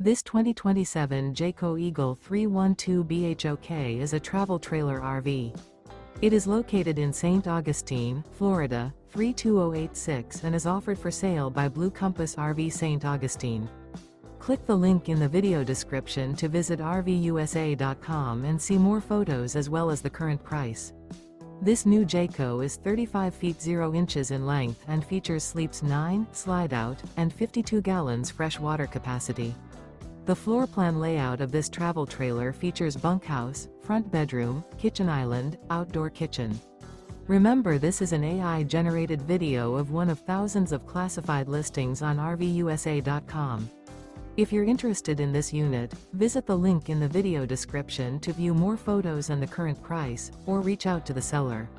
This 2027 Jayco Eagle 312 BHOK is a travel trailer RV. It is located in St. Augustine, Florida, 32086 and is offered for sale by Blue Compass RV St. Augustine. Click the link in the video description to visit RVUSA.com and see more photos as well as the current price. This new Jayco is 35 feet 0 inches in length and features sleeps 9, slide-out, and 52 gallons fresh water capacity. The floor plan layout of this travel trailer features bunkhouse, front bedroom, kitchen island, outdoor kitchen. Remember, this is an AI-generated video of one of thousands of classified listings on RVUSA.com. If you're interested in this unit, visit the link in the video description to view more photos and the current price, or reach out to the seller.